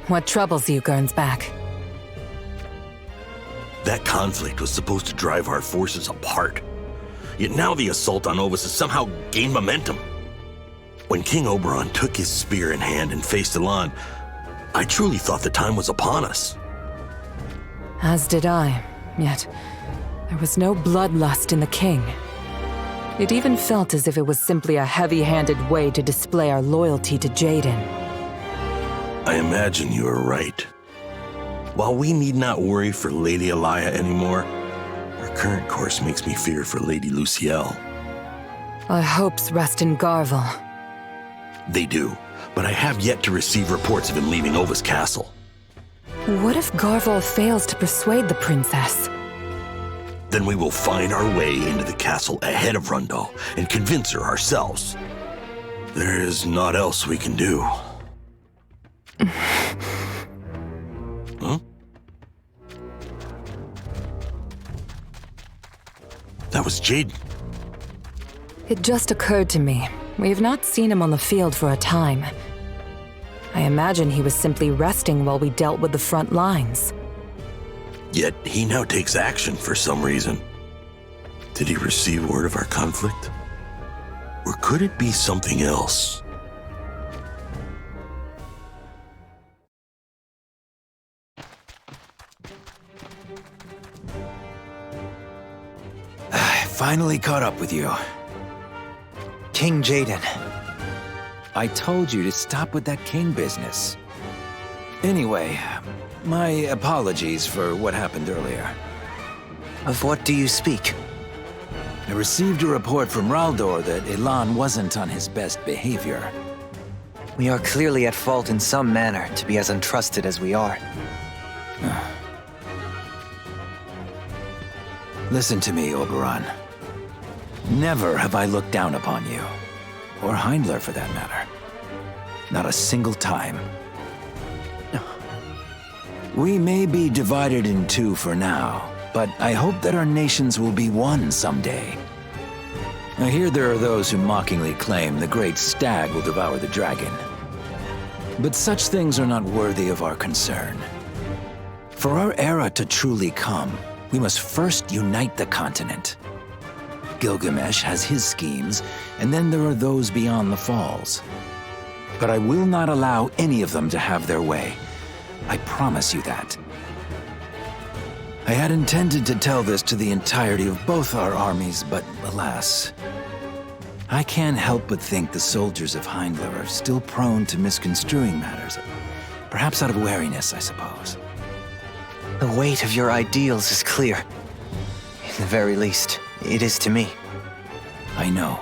What troubles you, Gernsback? That conflict was supposed to drive our forces apart. Yet now the assault on Ovis has somehow gained momentum. When King Oberon took his spear in hand and faced Elan, I truly thought the time was upon us. As did I, yet there was no bloodlust in the king. It even felt as if it was simply a heavy-handed way to display our loyalty to Jaden. I imagine you are right. While we need not worry for Lady Elia anymore, our current course makes me fear for Lady Lucielle. Our hopes rest in Garvel. They do, but I have yet to receive reports of him leaving Ovis Castle. What if Garvel fails to persuade the princess? Then we will find our way into the castle ahead of Rundal and convince her ourselves. There is naught else we can do. Huh? That was Jaden. It just occurred to me. We have not seen him on the field for a time. I imagine he was simply resting while we dealt with the front lines. Yet he now takes action for some reason. Did he receive word of our conflict? Or could it be something else? Finally caught up with you. King Jaden. I told you to stop with that king business. Anyway, my apologies for what happened earlier. Of what do you speak? I received a report from Raldor that Elan wasn't on his best behavior. We are clearly at fault in some manner to be as untrusted as we are. Listen to me, Oberon. Never have I looked down upon you. Or Heindler, for that matter. Not a single time. We may be divided in two for now, but I hope that our nations will be one someday. I hear there are those who mockingly claim the great stag will devour the dragon. But such things are not worthy of our concern. For our era to truly come, we must first unite the continent. Gilgamesh has his schemes, and then there are those beyond the falls. But I will not allow any of them to have their way. I promise you that. I had intended to tell this to the entirety of both our armies, but alas. I can't help but think the soldiers of Heindler are still prone to misconstruing matters. Perhaps out of wariness, I suppose. The weight of your ideals is clear. In the very least, it is to me. I know.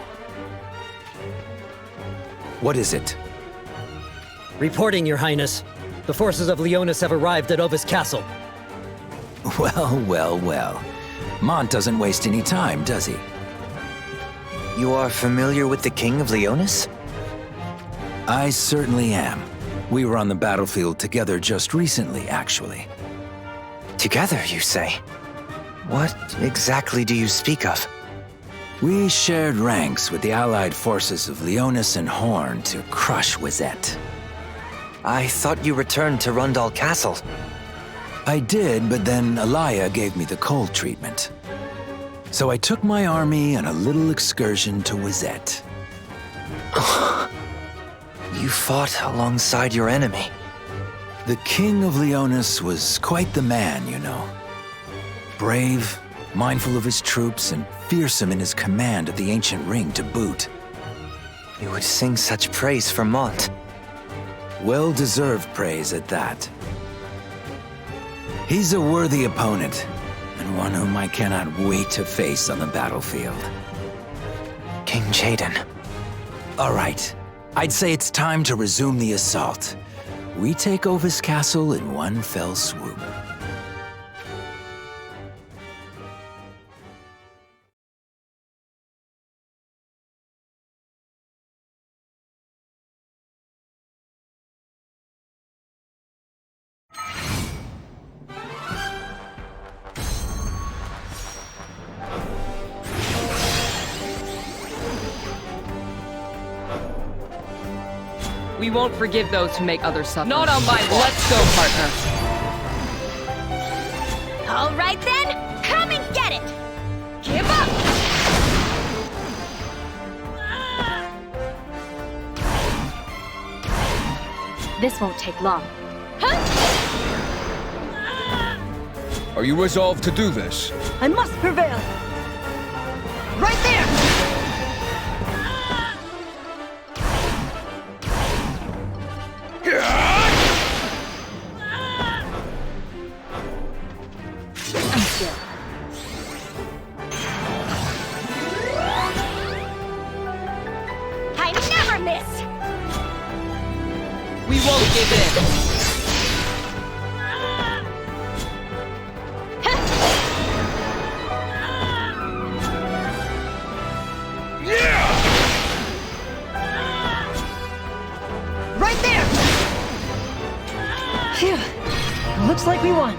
What is it? Reporting, Your Highness. The forces of Leonis have arrived at Ovis Castle. Well. Mont doesn't waste any time, does he? You are familiar with the King of Leonis? I certainly am. We were on the battlefield together just recently, actually. Together, you say? What exactly do you speak of? We shared ranks with the allied forces of Leonis and Horn to crush Wizette. I thought you returned to Rundal Castle. I did, but then Elia gave me the cold treatment. So I took my army on a little excursion to Wizette. You fought alongside your enemy. The King of Leonis was quite the man, you know. Brave, mindful of his troops, and fearsome in his command of the ancient ring to boot. You would sing such praise for Mont. Well-deserved praise at that. He's a worthy opponent, and one whom I cannot wait to face on the battlefield. King Jaden. All right, I'd say it's time to resume the assault. We take Ovis Castle in one fell swoop. We won't forgive those who make others suffer. Not on my watch. Let's go, partner. All right then, come and get it! Give up! This won't take long. Huh? Are you resolved to do this? I must prevail! Right there! I'm still. I never miss! We won't give in. Right there! Phew. Looks like we won.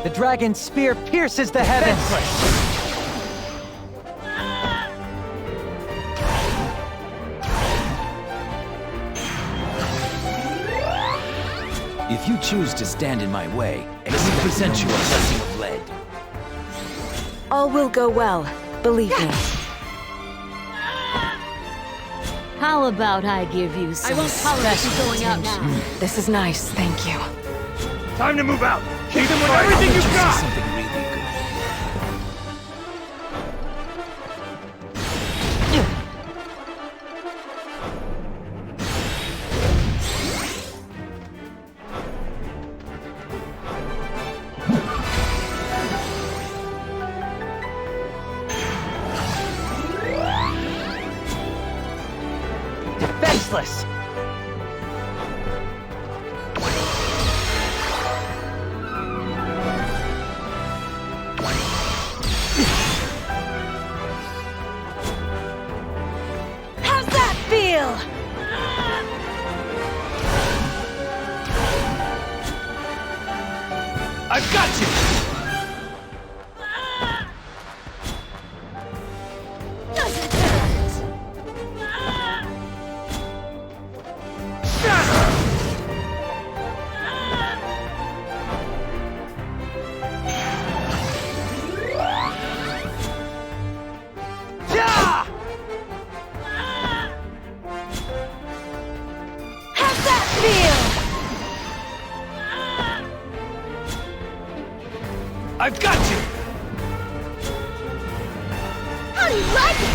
The dragon's spear pierces the heavens! If you choose to stand in my way, let me present you a blessing of lead. All will go well, believe me. How about I give you some I won't tolerate you going out attention? now. This is nice, thank you. Time to move out! Hit them with everything you've got! Something really good. Defenseless! How's that feel? I've got you! Does it hurt? How's that feel? I've got you! How do you like it?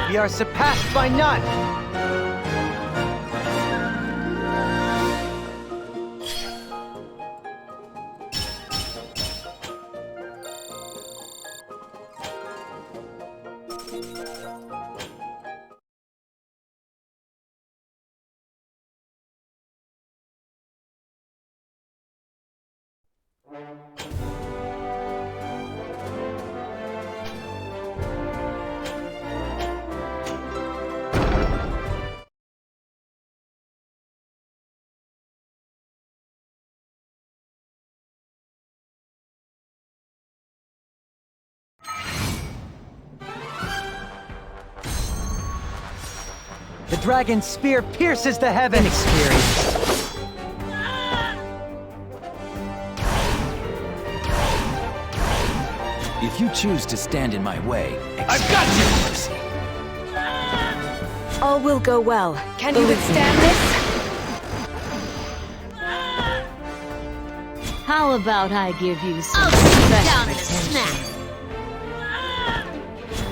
We are surpassed by none! The dragon's spear pierces the heavens! Inexperienced. If you choose to stand in my way, I've got you! mercy. All will go well. Can you withstand this? How about I give you some down in a snack?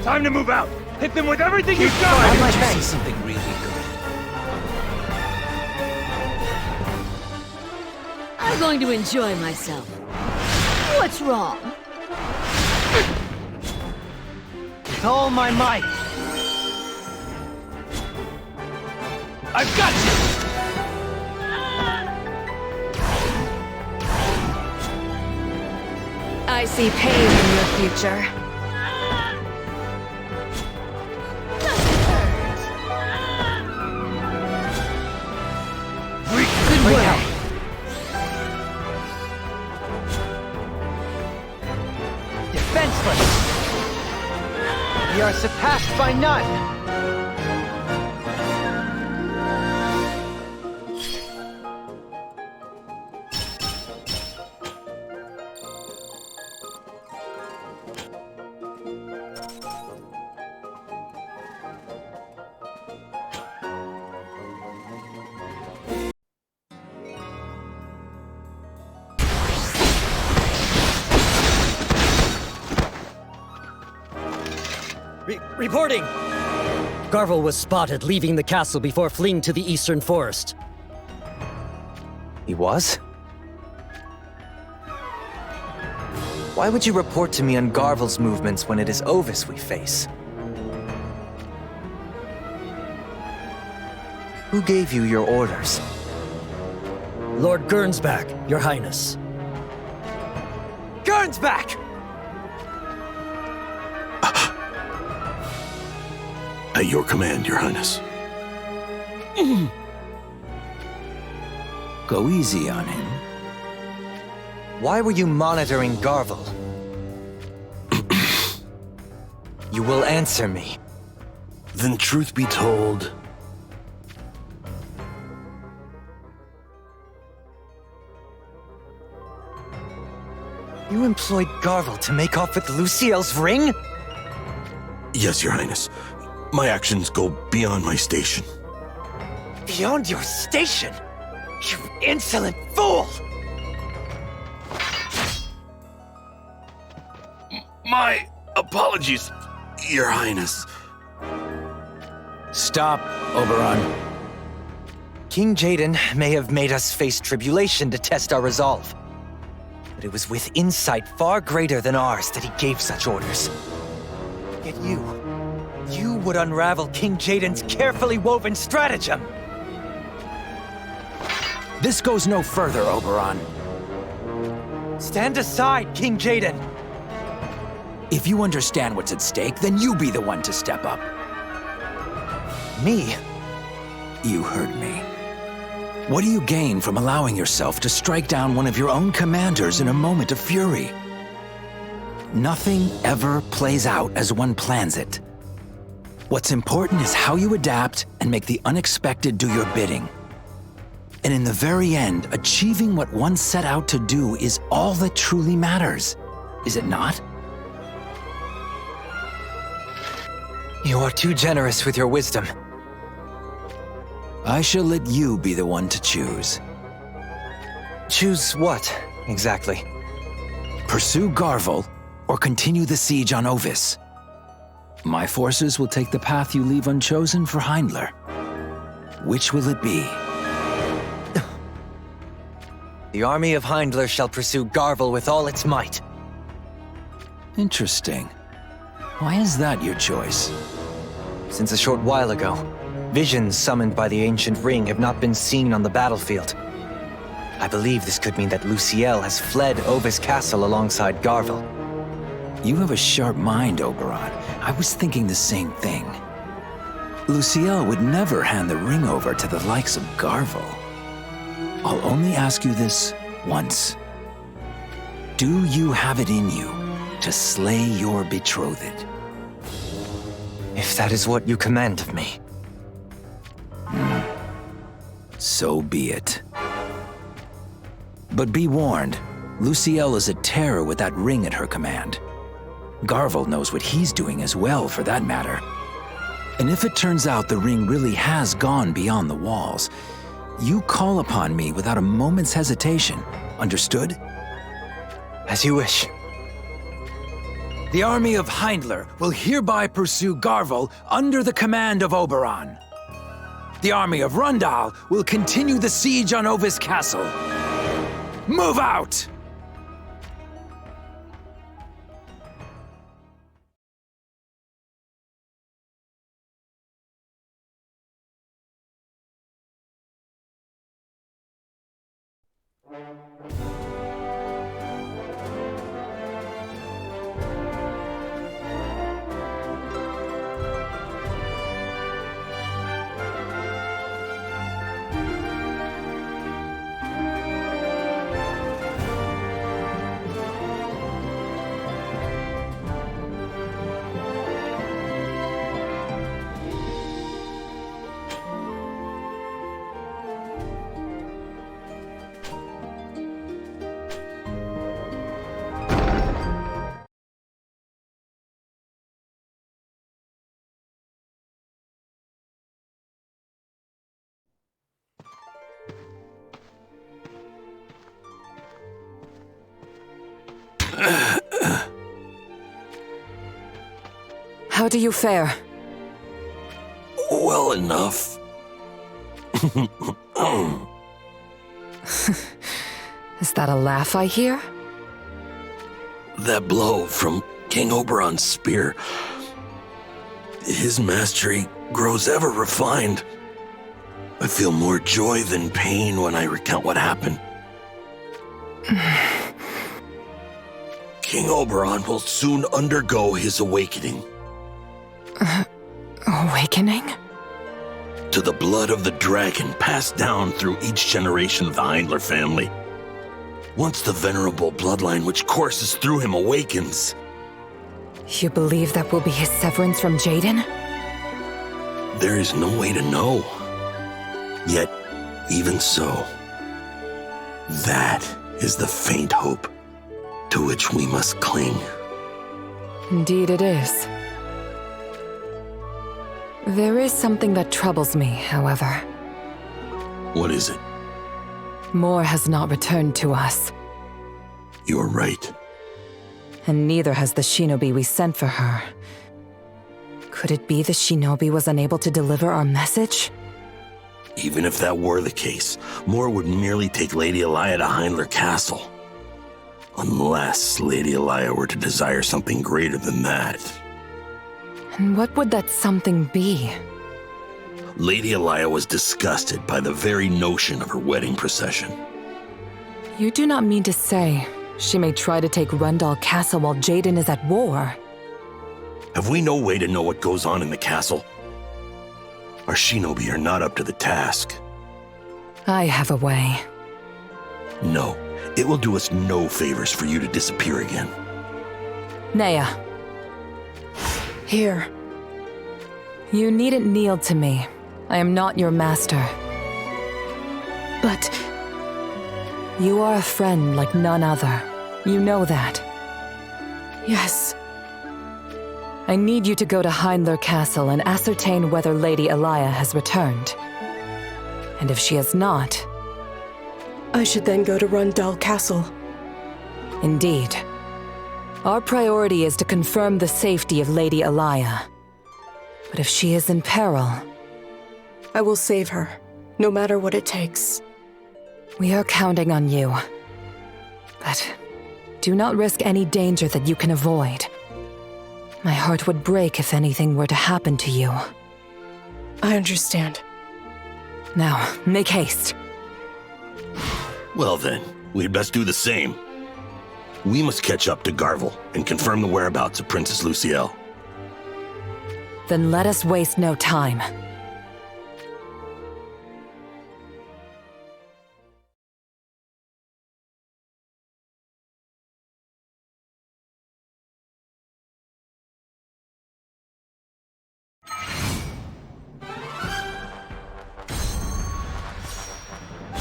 Time to move out! Hit them with everything you've got! Why don't you see something really good? I'm going to enjoy myself. What's wrong? With all my might! I've got you! I see pain in your future. Does it hurt? Good work. Defenseless! We are surpassed by none! Reporting! Garvel was spotted leaving the castle before fleeing to the eastern forest. He was? Why would you report to me on Garvel's movements when it is Ovis we face? Who gave you your orders? Lord Gernsback, Your Highness. Gernsback! At your command, Your Highness. Go easy on him. Why were you monitoring Garvel? You will answer me. Then truth be told, You employed Garvel to make off with Luciel's ring? yes, Your Highness. My actions go beyond my station. Beyond your station? You insolent fool! My apologies, Your Highness. Stop, Oberon. King Jaden may have made us face tribulation to test our resolve. But it was with insight far greater than ours that he gave such orders. Yet you would unravel King Jaden's carefully woven stratagem! This goes no further, Oberon. Stand aside, King Jaden! If you understand what's at stake, then you be the one to step up. Me? You heard me. What do you gain from allowing yourself to strike down one of your own commanders in a moment of fury? Nothing ever plays out as one plans it. What's important is how you adapt and make the unexpected do your bidding. And in the very end, achieving what one set out to do is all that truly matters, is it not? You are too generous with your wisdom. I shall let you be the one to choose. Choose what, exactly? Pursue Garvel, or continue the siege on Ovis. My forces will take the path you leave unchosen for Heindler. Which will it be? The army of Heindler shall pursue Garvel with all its might. Interesting. Why is that your choice? Since a short while ago, visions summoned by the ancient ring have not been seen on the battlefield. I believe this could mean that Luciel has fled Ovis Castle alongside Garvel. You have a sharp mind, Oberon. I was thinking the same thing. Luciel would never hand the ring over to the likes of Garvel. I'll only ask you this once. Do you have it in you to slay your betrothed? If that is what you command of me. So be it. But be warned, Luciel is a terror with that ring at her command. Garvel knows what he's doing as well, for that matter. And if it turns out the ring really has gone beyond the walls, you call upon me without a moment's hesitation. Understood? As you wish. The army of Heindler will hereby pursue Garvel under the command of Oberon. The army of Rundal will continue the siege on Ovis Castle. Move out! How do you fare? Well enough. Is that a laugh I hear? That blow from King Oberon's spear. His mastery grows ever refined. I feel more joy than pain when I recount what happened. King Oberon will soon undergo his awakening. Awakening? To the blood of the dragon passed down through each generation of the Heindler family. Once the venerable bloodline which courses through him awakens, You believe that will be his severance from Jaden? there is no way to know. Yet, even so, that is the faint hope to which we must cling. Indeed it is. There is something that troubles me, however. What is it? Mor has not returned to us, You're right. and neither has the shinobi we sent for her. Could it be the shinobi was unable to deliver our message? Even if that were the case, Mor would merely take Lady Elia to Heindler Castle. Unless Lady Elia were to desire something greater than that. And what would that something be? Lady Elia was disgusted by the very notion of her wedding procession. You do not mean to say she may try to take Rundal Castle while Jaden is at war? Have we no way to know what goes on in the castle? Our shinobi are not up to the task. I have a way. No, it will do us no favors for you to disappear again. Nea, Here. you needn't kneel to me. I am not your master. But You are a friend like none other. You know that. yes, I need you to go to Heindler Castle and ascertain whether Lady Elia has returned. And if she has not, I should then go to Rundal Castle. indeed. Our priority is to confirm the safety of Lady Elia. But if she is in peril, I will save her, no matter what it takes. we are counting on you. But do not risk any danger that you can avoid. My heart would break if anything were to happen to you. I understand. Now, make haste. Well then, we'd best do the same. We must catch up to Garvel and confirm the whereabouts of Princess Lucielle. Then let us waste no time.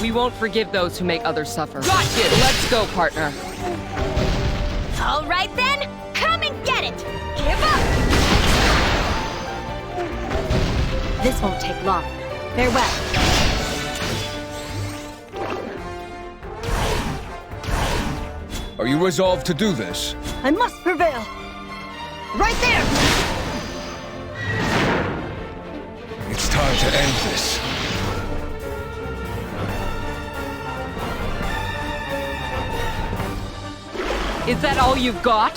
We won't forgive those who make others suffer. Got you! Let's go, partner. All right then, come and get it! Give up! This won't take long. Farewell. Are you resolved to do this? I must prevail. Right there! It's time to end this. Is that all you've got?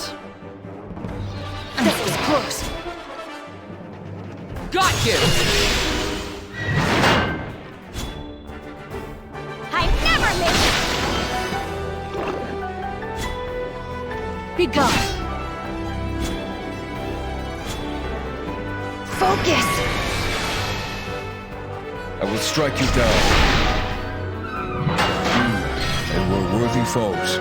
This was close. Got you! I never make it! Be gone. Focus! I will strike you down. They were worthy foes.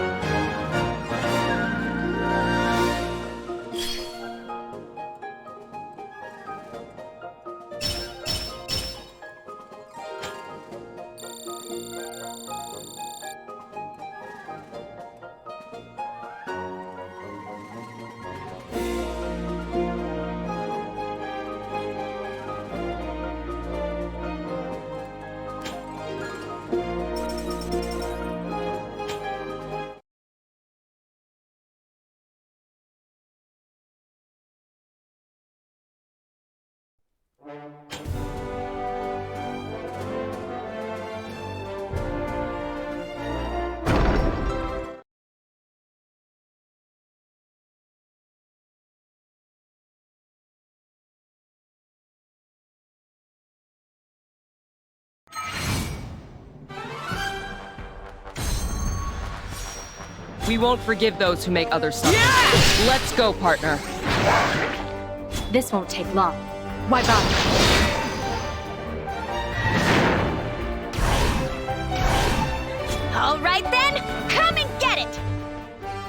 We won't forgive those who make others suffer. Yeah! Let's go, partner. This won't take long. Wipe out. All right then, come and get it!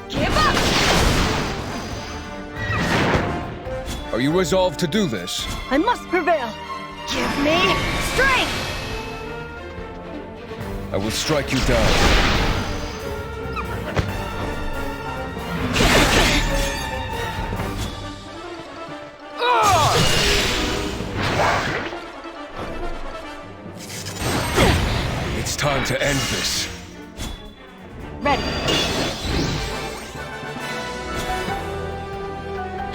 Give up! Are you resolved to do this? I must prevail! Give me strength! I will strike you down. It's time to end this. Ready.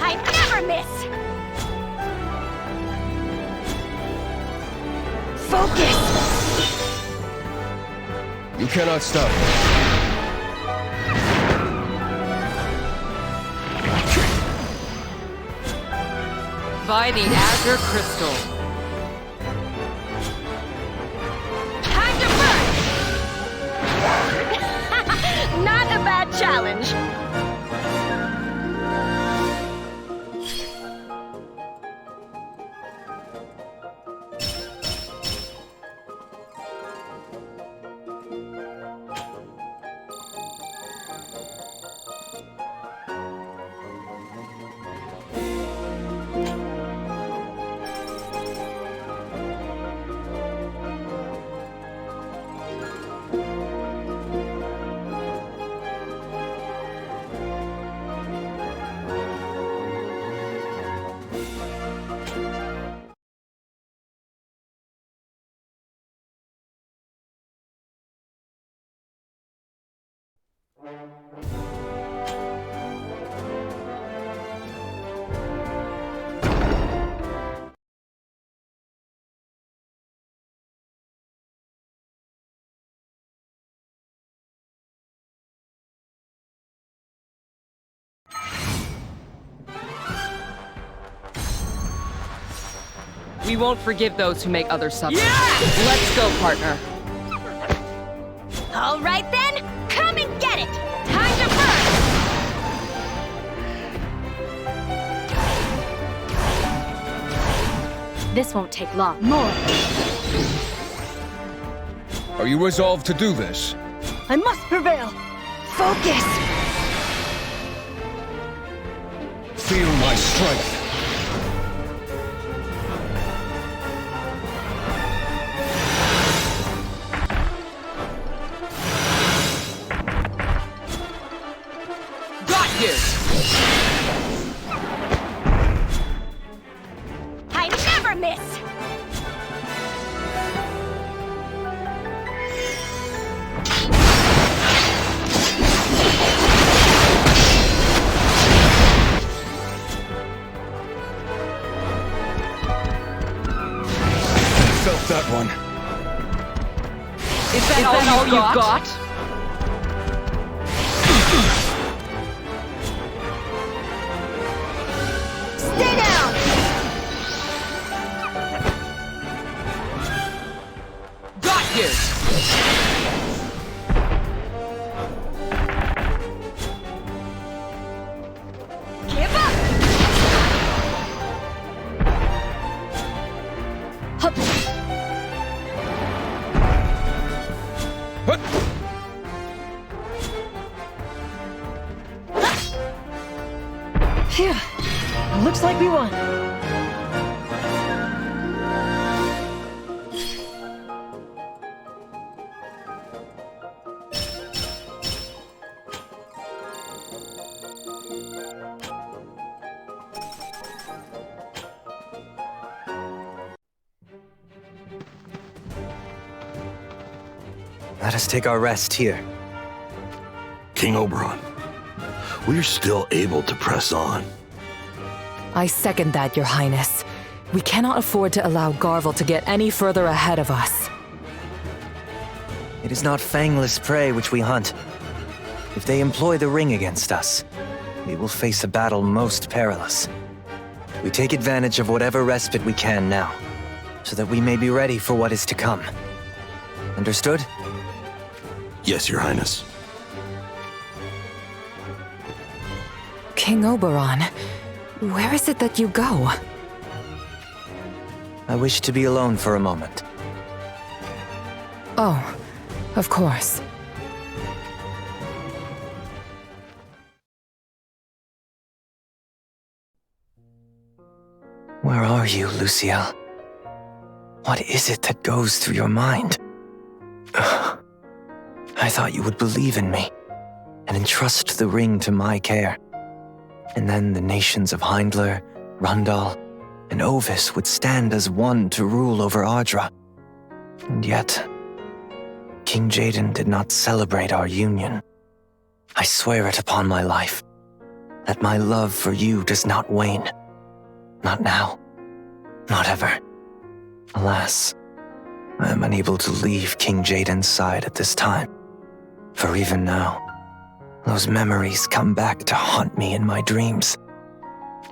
I never miss! Focus! You cannot stop me. By the Azure Crystal. Time to burn! Not a bad challenge. We won't forgive those who make others suffer. Yeah! Let's go, partner. All right then, come and get it! Time to burn! This won't take long. More. Are you resolved to do this? I must prevail. Focus! Feel my strength. I never miss! Felt that one. Is that all you got? Stay down! Got you! Give up! Hup. What? Phew. Looks like we won. Let us take our rest here. King Oberon, we're still able to press on. I second that, Your Highness. We cannot afford to allow Garvel to get any further ahead of us. It is not fangless prey which we hunt. If they employ the ring against us, we will face a battle most perilous. We take advantage of whatever respite we can now, so that we may be ready for what is to come. Understood? Yes, Your Highness. King Oberon, where is it that you go? I wish to be alone for a moment. Oh, of course. Where are you, Luciel? What is it that goes through your mind? Ugh. I thought you would believe in me and entrust the ring to my care. And then the nations of Heindler, Rundal, and Ovis would stand as one to rule over Ardra. And yet, King Jaden did not celebrate our union. I swear it upon my life that my love for you does not wane. Not now. Not ever. Alas, I am unable to leave King Jaden's side at this time. For even now, those memories come back to haunt me in my dreams.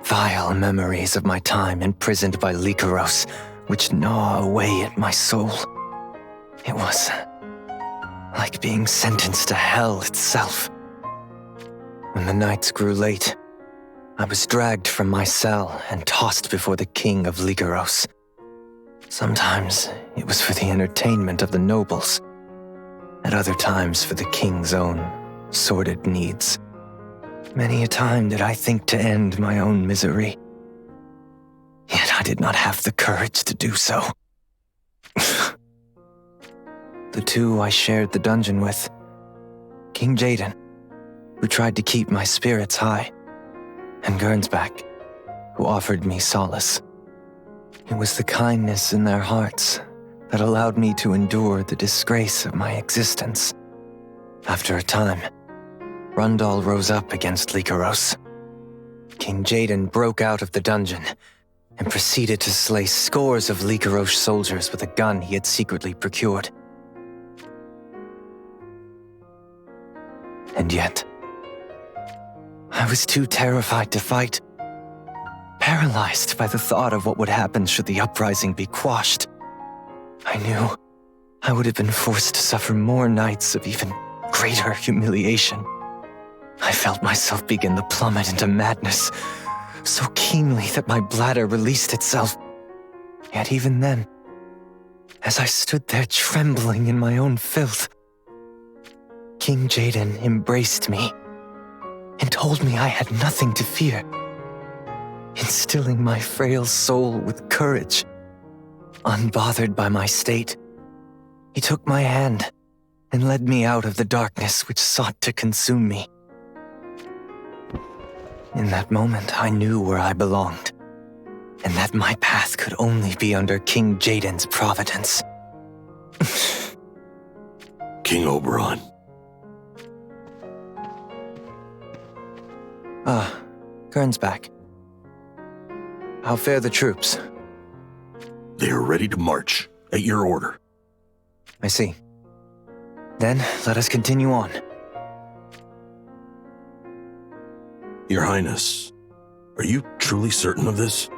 Vile memories of my time imprisoned by Lycaros, which gnaw away at my soul. It was like being sentenced to hell itself. When the nights grew late, I was dragged from my cell and tossed before the king of Lycaros. Sometimes it was for the entertainment of the nobles, at other times for the king's own sordid needs. Many a time did I think to end my own misery, yet I did not have the courage to do so. The two I shared the dungeon with, King Jaden, who tried to keep my spirits high, and Gernsback, who offered me solace. It was the kindness in their hearts that allowed me to endure the disgrace of my existence. After a time, Rundal rose up against Lycaros. King Jaden broke out of the dungeon and proceeded to slay scores of Lycaros soldiers with a gun he had secretly procured. And yet, I was too terrified to fight, paralyzed by the thought of what would happen should the uprising be quashed. I knew I would have been forced to suffer more nights of even greater humiliation. I felt myself begin to plummet into madness, so keenly that my bladder released itself. Yet even then, as I stood there trembling in my own filth, King Jaden embraced me and told me I had nothing to fear, instilling my frail soul with courage. Unbothered by my state, he took my hand and led me out of the darkness which sought to consume me. In that moment, I knew where I belonged, and that my path could only be under King Jaden's providence. King Oberon. Gernsback. How fare the troops? They are ready to march, at your order. I see. Then, let us continue on. Your Highness, are you truly certain of this?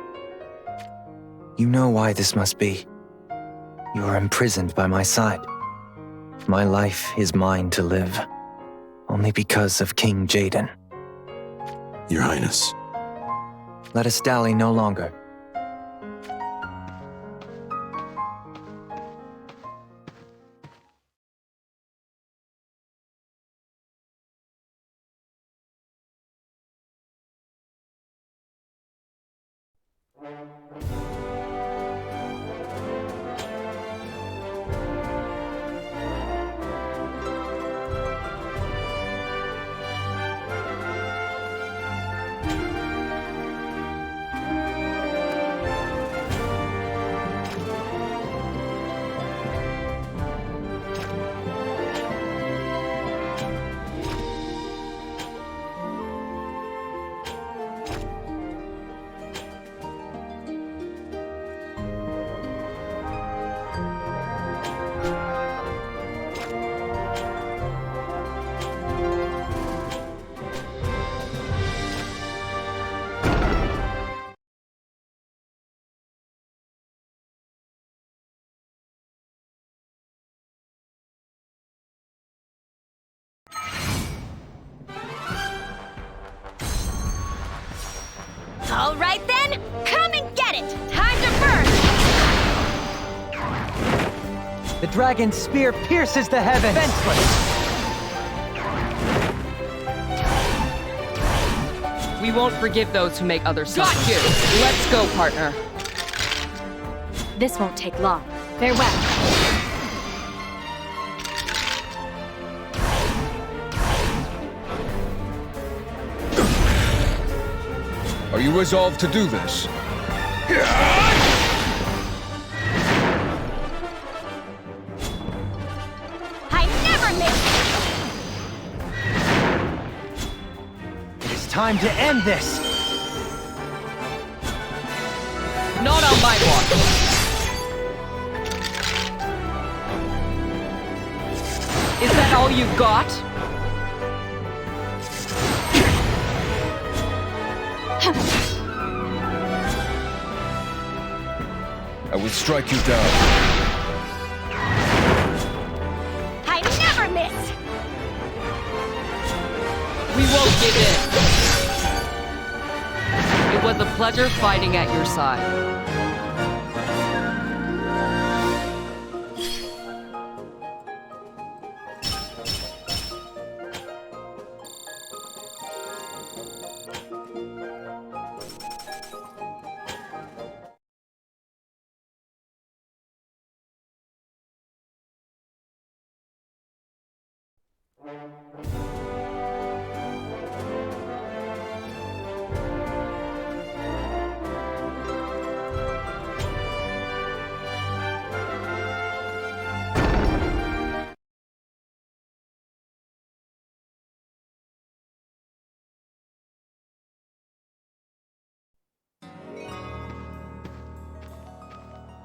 You know why this must be. You are imprisoned by my side. My life is mine to live, only because of King Jaden. Your Highness. Let us dally no longer. right then, come and get it! Time to burn! The dragon's spear pierces the heavens! Defenseless! We won't forgive those who make others suffer. Got you! Let's go, partner. This won't take long. Farewell. Are you resolved to do this? I never miss! It is time to end this! Not on my watch. Is that all you've got? I will strike you down. I never miss! We won't give in. It was a pleasure fighting at your side.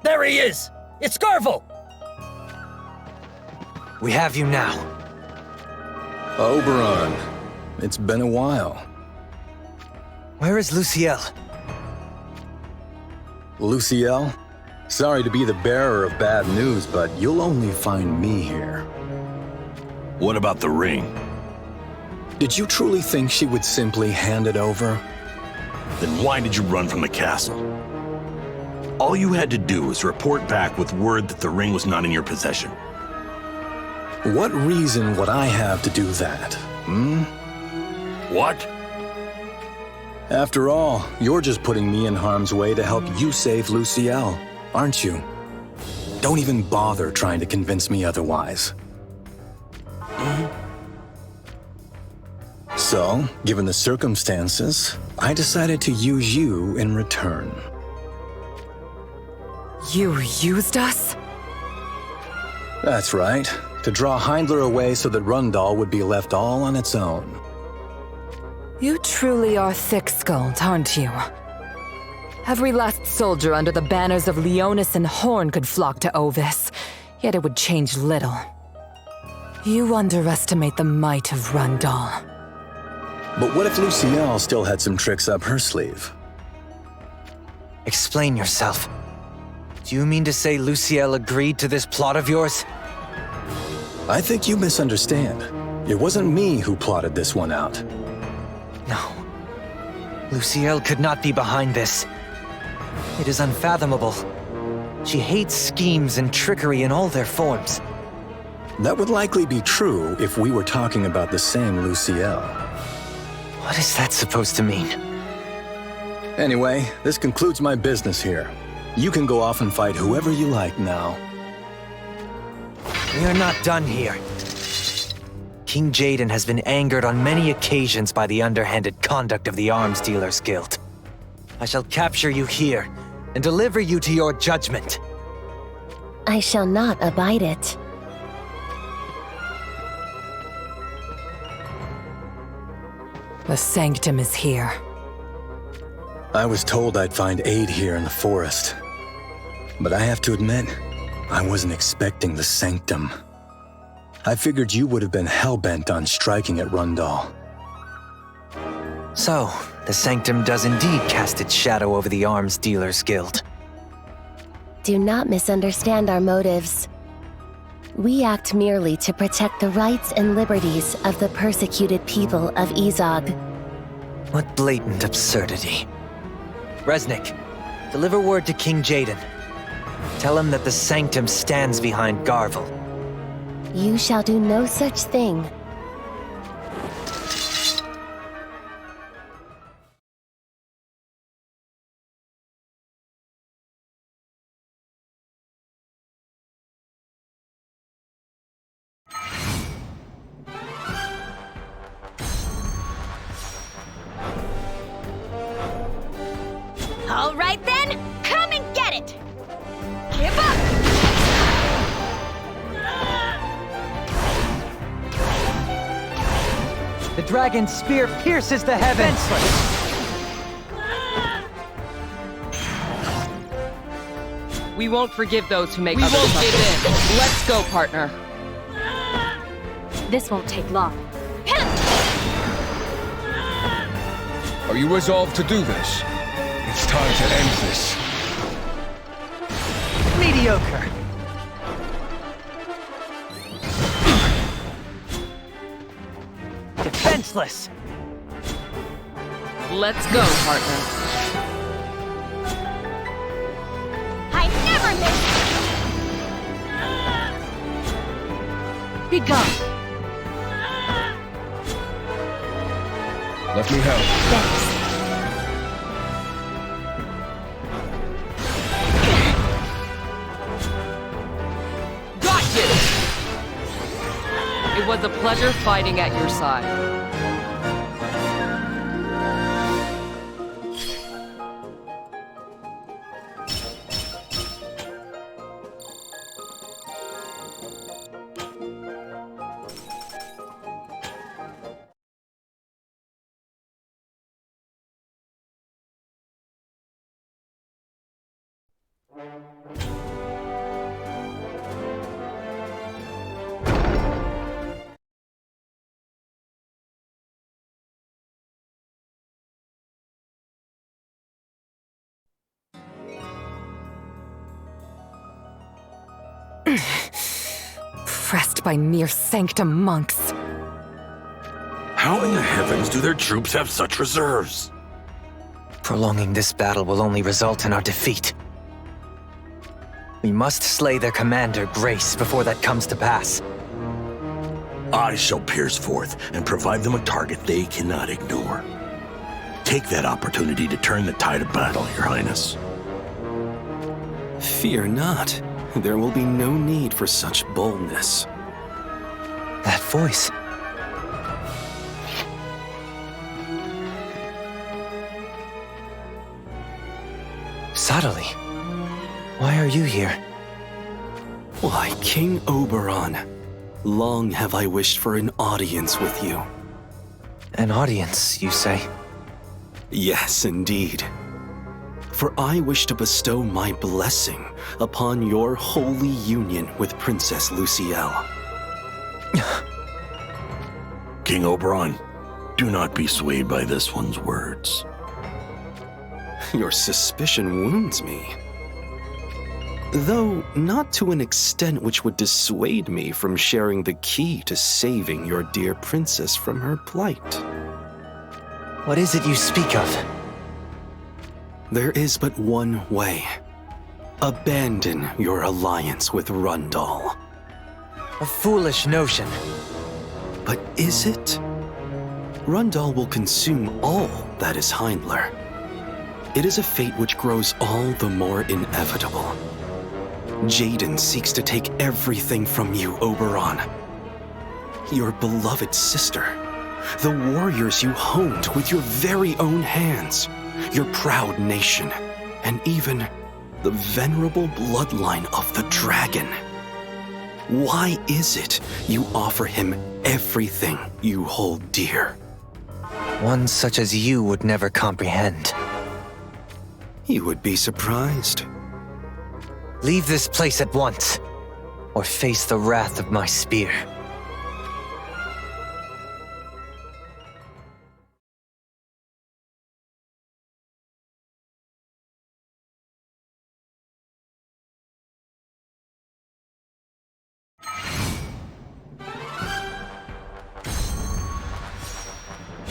There he is! It's Garvel! We have you now. Oberon, it's been a while. Where is Luciel? Luciel? Sorry to be the bearer of bad news, but you'll only find me here. What about the ring? Did you truly think she would simply hand it over? Then why did you run from the castle? All you had to do was report back with word that the ring was not in your possession. What reason would I have to do that, What? After all, you're just putting me in harm's way to help you save Luciel, aren't you? Don't even bother trying to convince me otherwise. So, given the circumstances, I decided to use you in return. You used us? That's right. To draw Heindler away so that Rundal would be left all on its own. You truly are thick-skulled, aren't you? Every last soldier under the banners of Leonis and Horn could flock to Ovis, yet it would change little. You underestimate the might of Rundal. But what if Luciel still had some tricks up her sleeve? Explain yourself. Do you mean to say Luciel agreed to this plot of yours? I think you misunderstand. It wasn't me who plotted this one out. No. Luciel could not be behind this. It is unfathomable. She hates schemes and trickery in all their forms. That would likely be true if we were talking about the same Luciel. What is that supposed to mean? Anyway, this concludes my business here. You can go off and fight whoever you like now. We are not done here. King Jaden has been angered on many occasions by the underhanded conduct of the Arms Dealers Guild. I shall capture you here and deliver you to your judgment. I shall not abide it. The Sanctum is here. I was told I'd find aid here in the forest. But I have to admit, I wasn't expecting the Sanctum. I figured you would have been hell-bent on striking at Rundal. So, the Sanctum does indeed cast its shadow over the Arms Dealers Guild. Do not misunderstand our motives. We act merely to protect the rights and liberties of the persecuted people of Izog. What blatant absurdity. Resnick, deliver word to King Jaden. Tell him that the Sanctum stands behind Garvel. You shall do no such thing. All right then, come and get it! Give up! The dragon's spear pierces the heavens! We won't forgive those who make others suffer. We won't give in. Let's go, partner. This won't take long. Are you resolved to do this? It's time to end this. Mediocre! Defenseless! Let's go, partner. I never miss! Be gone! Let me help. Thanks. It was a pleasure fighting at your side. Pressed by mere sanctum monks. How in the heavens do their troops have such reserves? Prolonging this battle will only result in our defeat. We must slay their commander, Grace, before that comes to pass. I shall pierce forth and provide them a target they cannot ignore. Take that opportunity to turn the tide of battle, Your Highness. Fear not. There will be no need for such boldness. That voice. Subtly. Why are you here? Why, King Oberon, long have I wished for an audience with you. An audience, you say? Yes, indeed. For I wish to bestow my blessing upon your holy union with Princess Lucielle. King Oberon, do not be swayed by this one's words. Your suspicion wounds me. Though not to an extent which would dissuade me from sharing the key to saving your dear princess from her plight. What is it you speak of? There is but one way. Abandon your alliance with Rundal. A foolish notion. But is it? Rundal will consume all that is Heindler. It is a fate which grows all the more inevitable. Jaden seeks to take everything from you, Oberon. Your beloved sister. The warriors you honed with your very own hands. Your proud nation. And even the venerable bloodline of the dragon. Why is it you offer him everything you hold dear? One such as you would never comprehend. You would be surprised. Leave this place at once, or face the wrath of my spear.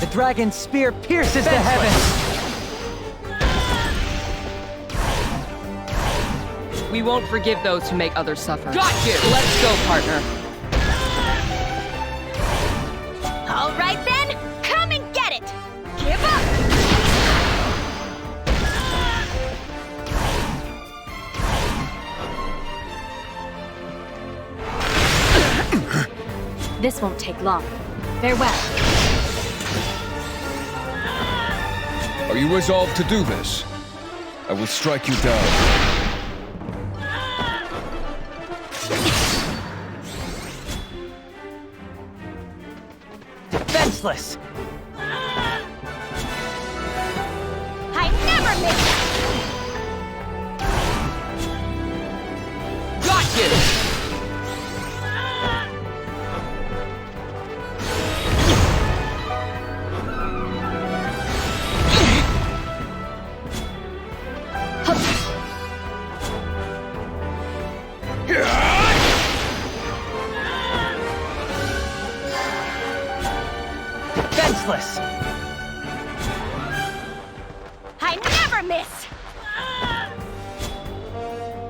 The dragon's spear pierces the heavens! We won't forgive those who make others suffer. Got you! Let's go, partner. All right then, come and get it! Give up! This won't take long. Farewell. Are you resolved to do this? I will strike you down. Defenseless! I never miss! Got you! Defenseless! I never miss!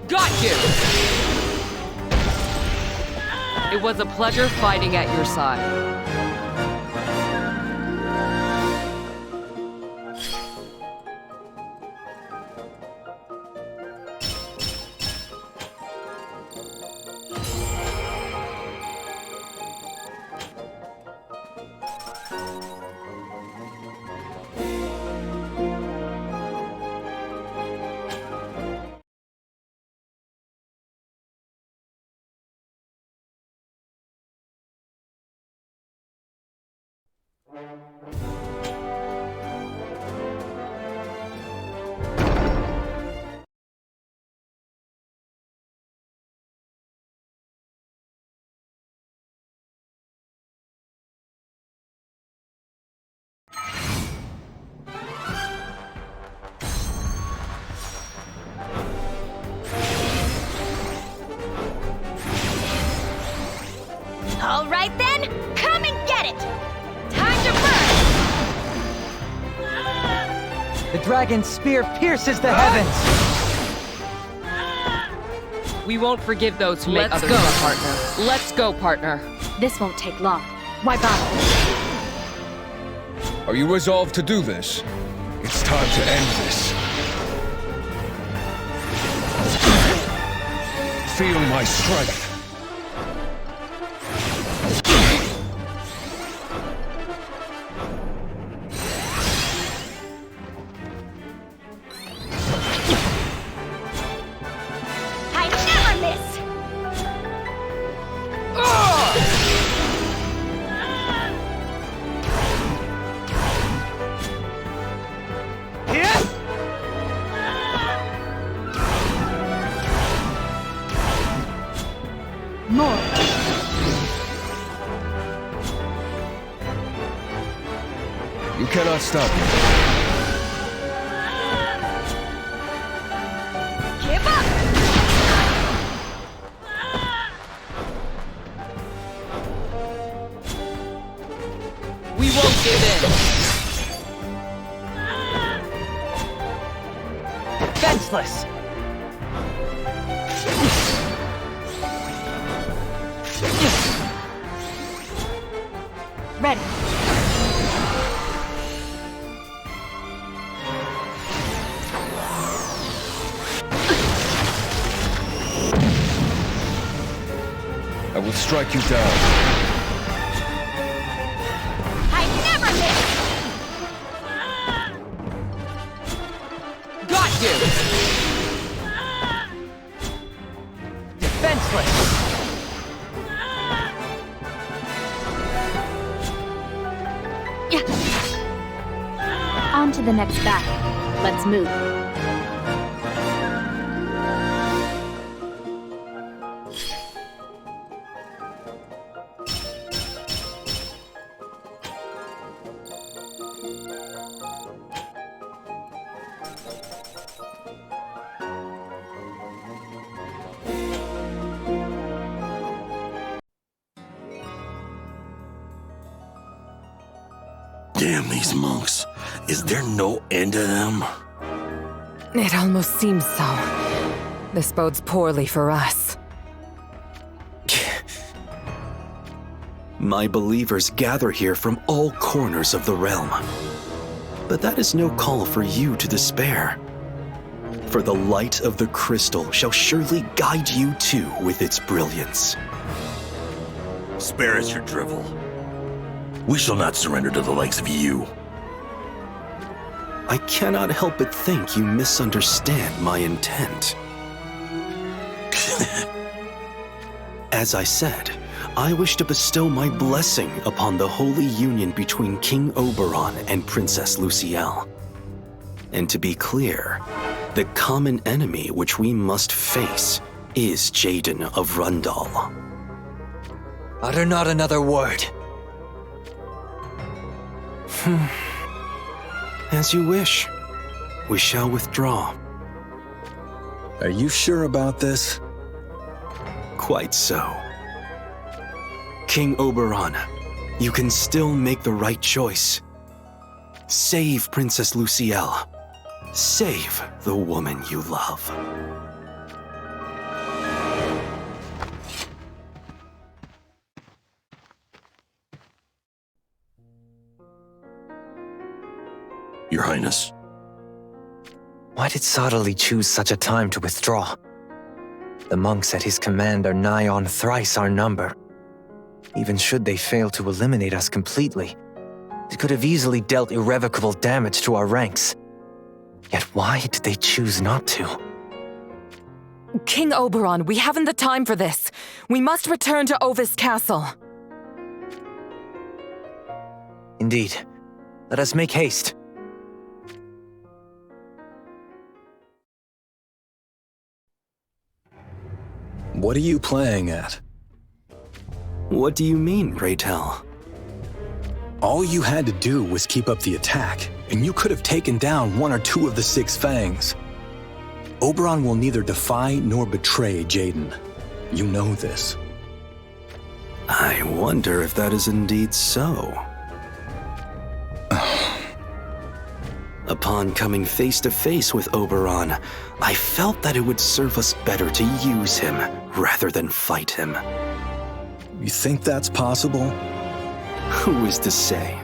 Got you! It was a pleasure fighting at your side. All right then, come and get it! Time to burn! The dragon's spear pierces the heavens! We won't forgive those who make others suffer, partner. Let's go, partner. This won't take long. Why bother? Are you resolved to do this? It's time to end this. Feel my strength. I never miss! More. You cannot stop me. Give up! We won't give in. Defenseless! Ready. I will strike you down. I never miss! Got you! Defenseless! On to the next battle. Let's move. Damn these monks. Is there no end to them? It almost seems so. This bodes poorly for us. My believers gather here from all corners of the realm. But that is no call for you to despair. For the light of the crystal shall surely guide you too with its brilliance. Spare us your drivel. We shall not surrender to the likes of you. I cannot help but think you misunderstand my intent. As I said, I wish to bestow my blessing upon the holy union between King Oberon and Princess Lucielle. And to be clear, the common enemy which we must face is Jaden of Rundal. Utter not another word. As you wish. We shall withdraw. Are you sure about this? Quite so. King Oberon, you can still make the right choice. Save Princess Lucielle. Save the woman you love. Your Highness. Why did Sadali choose such a time to withdraw? The monks at his command are nigh on thrice our number. Even should they fail to eliminate us completely, it could have easily dealt irrevocable damage to our ranks. Yet why did they choose not to? King Oberon, we haven't the time for this. We must return to Ovis Castle. Indeed. Let us make haste. What are you playing at? What do you mean, pray tell? All you had to do was keep up the attack, and you could have taken down one or two of the Six Fangs. Oberon will neither defy nor betray Jaden. You know this. I wonder if that is indeed so. Upon coming face to face with Oberon, I felt that it would serve us better to use him rather than fight him. You think that's possible? Who is to say?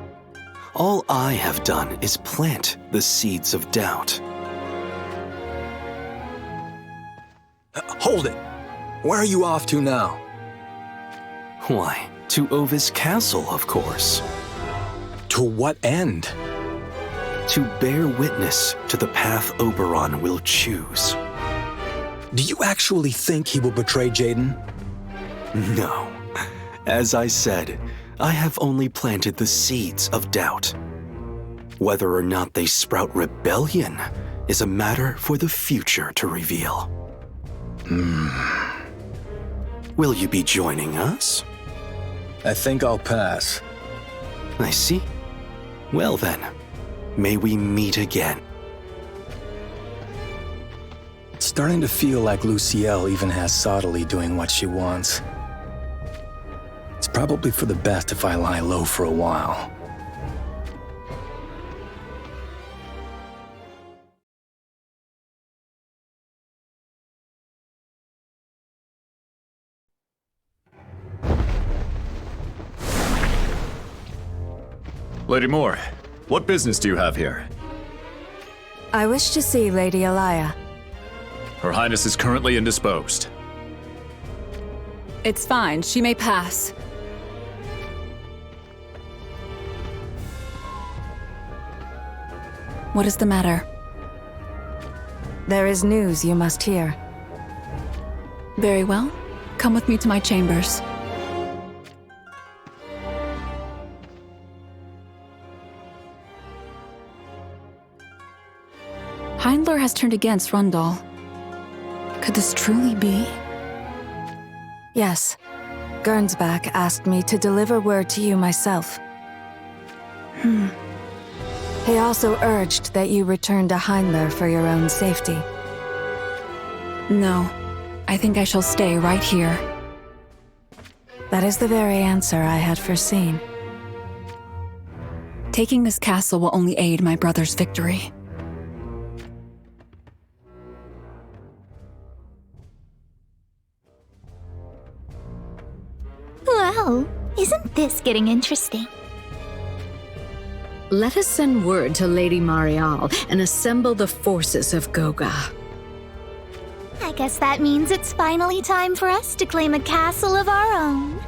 All I have done is plant the seeds of doubt. Hold it! Where are you off to now? Why, to Ovis Castle, of course. To what end? To bear witness to the path Oberon will choose. Do you actually think he will betray Jaden? No. As I said, I have only planted the seeds of doubt. Whether or not they sprout rebellion is a matter for the future to reveal. Will you be joining us? I think I'll pass. I see. Well then, may we meet again. It's starting to feel like Lucielle even has Sadali doing what she wants. It's probably for the best if I lie low for a while. Lady Moore, what business do you have here? I wish to see Lady Elia. Her Highness is currently indisposed. It's fine. She may pass. What is the matter? There is news you must hear. Very well. Come with me to my chambers. Hindler has turned against Rundal. Could this truly be? Yes. Gernsback asked me to deliver word to you myself. He also urged that you return to Hindler for your own safety. No. I think I shall stay right here. That is the very answer I had foreseen. Taking this castle will only aid my brother's victory. So, isn't this getting interesting? Let us send word to Lady Marial and assemble the forces of Goga. I guess that means it's finally time for us to claim a castle of our own.